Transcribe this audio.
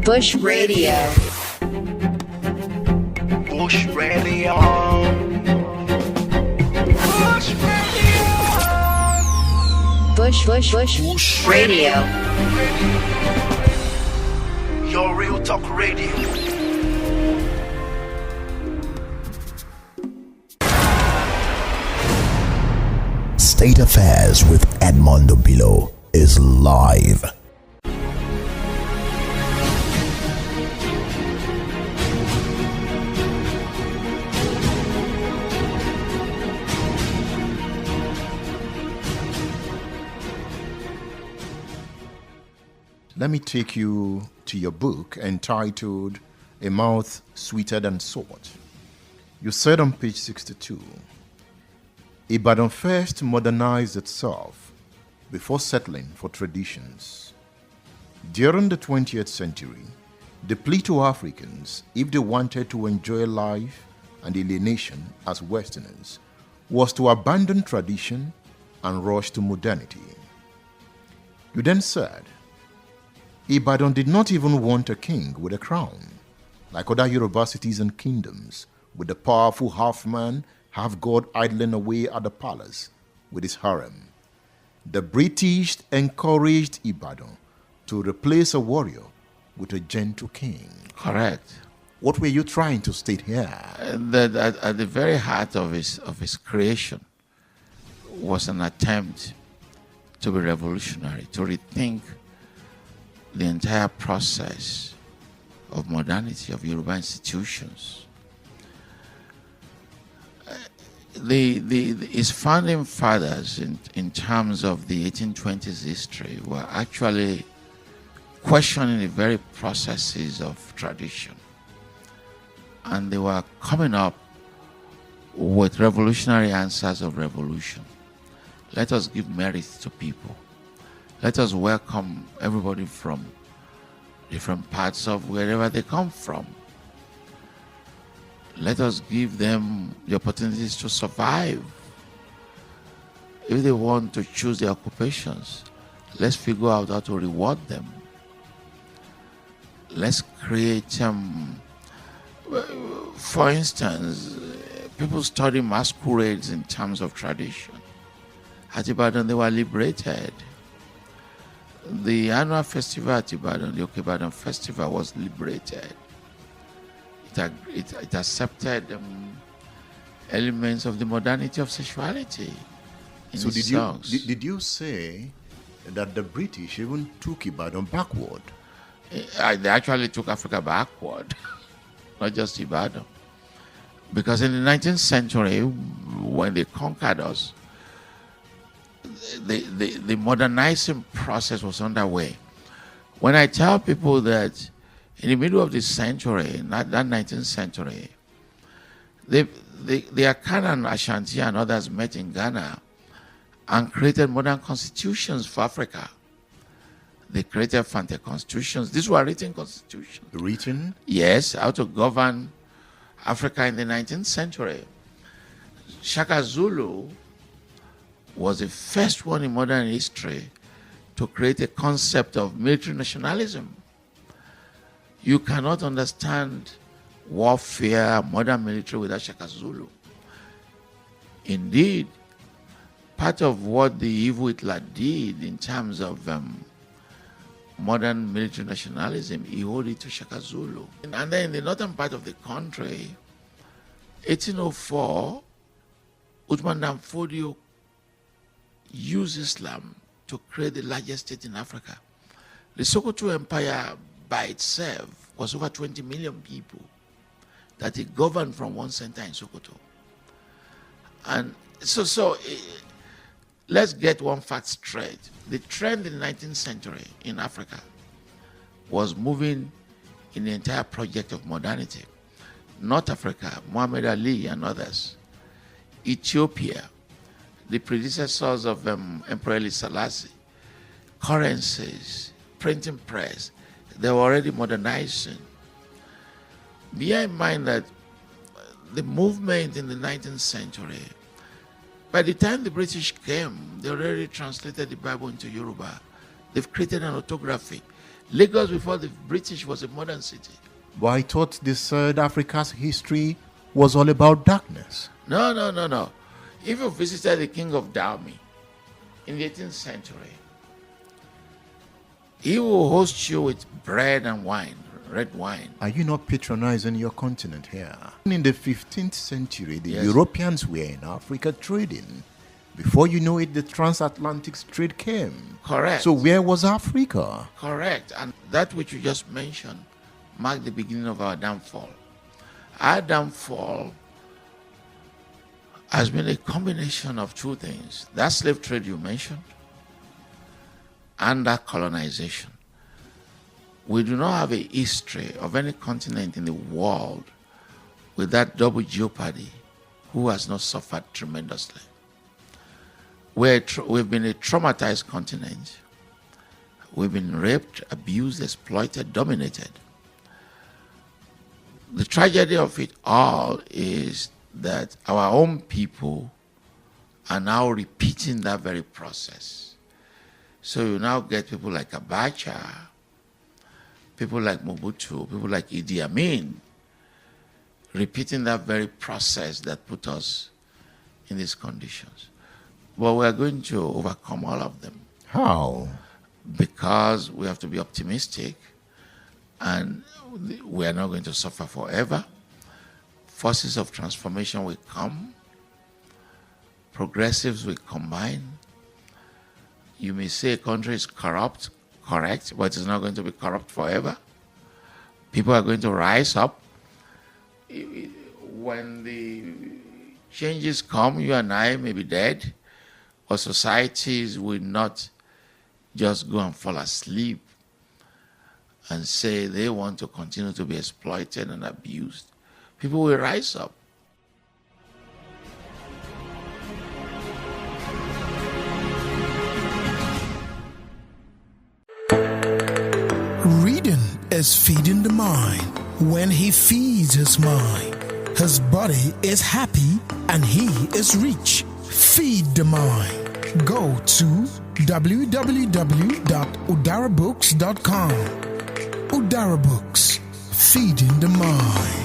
Bush Radio. Bush Radio. Bush Radio. Bush Radio. Your real talk radio. State Affairs with Edmund Obilo is live. Let me take you to your book entitled A Mouth Sweeter Than Salt. You said on page 62, Ibadan first modernized itself before settling for traditions. During the 20th century, the plea to Africans, if they wanted to enjoy life and alienation as Westerners, was to abandon tradition and rush to modernity. You then said, Ibadan did not even want a king with a crown, like other Yoruba cities and kingdoms, with the powerful half-man, half-god idling away at the palace with his harem. The British encouraged Ibadan to replace a warrior with a gentle king. Correct. What were you trying to state here? That at the very heart of his creation was an attempt to be revolutionary, to rethink the entire process of modernity, of Yoruba institutions. His founding fathers, in terms of the 1820s history, were actually questioning the very processes of tradition. And they were coming up with revolutionary answers of revolution. Let us give merit to people. Let us welcome everybody from different parts of wherever they come from. Let us give them the opportunities to survive. If they want to choose their occupations, let's figure out how to reward them. Let's create, for instance, people study masquerades in terms of tradition. At Ibadan, they were liberated. The annual festival at Ibadan, the Ibadan Festival, was liberated. It accepted elements of the modernity of sexuality in So its songs. did you say that the British even took Ibadan backward? They actually took Africa backward, not just Ibadan. Because in the 19th century, when they conquered us, the modernizing process was underway. When I tell people that in the middle of this century, not that 19th century, the Akan and Ashanti and others met in Ghana and created modern constitutions for Africa. They created Fante constitutions. These were written constitutions. Written? Yes, how to govern Africa in the 19th century. Shaka Zulu was the first one in modern history to create a concept of military nationalism. You cannot understand warfare, modern military, without Shaka Zulu. Indeed, part of what the evil Hitler did in terms of modern military nationalism, he owed it to Shaka Zulu. And then in the northern part of the country, 1804, Uthman Dan Fodio used Islam to create the largest state in Africa. The Sokoto Empire by itself was over 20 million people that it governed from one center in Sokoto. And so let's get one fact straight. The trend in the 19th century in Africa was moving in the entire project of modernity. North Africa, Muhammad Ali and others. Ethiopia, the predecessors of Emperor Haile Selassie, currencies, printing press, they were already modernizing. Bear in mind that the movement in the 19th century, by the time the British came, they already translated the Bible into Yoruba. They've created an orthography. Lagos before the British was a modern city. But I thought they said Africa's history was all about darkness. No. If you visited the king of Dahomey in the 18th century, he will host you with bread and wine, red wine. Are you not patronizing your continent here? In the 15th century, the Yes. Europeans were in Africa trading. Before you know it, the transatlantic trade came. Correct. So where was Africa? Correct. And that which you just mentioned marked the beginning of our downfall. Our downfall has been a combination of two things. That slave trade you mentioned and that colonization. We do not have a history of any continent in the world with that double jeopardy who has not suffered tremendously. We've been a traumatized continent. We've been raped, abused, exploited, dominated. The tragedy of it all is that our own people are now repeating that very process. So you now get people like Abacha, people like Mobutu, people like Idi Amin, repeating that very process that put us in these conditions. But we are going to overcome all of them. How? Because we have to be optimistic, and we are not going to suffer forever. Forces of transformation will come. Progressives will combine. You may say a country is corrupt, correct, but it's not going to be corrupt forever. People are going to rise up. When the changes come, you and I may be dead, but societies will not just go and fall asleep and say they want to continue to be exploited and abused. People will rise up. Reading is feeding the mind. When he feeds his mind, his body is happy and he is rich. Feed the mind. Go to www.udarabooks.com. Udara Books, feeding the mind.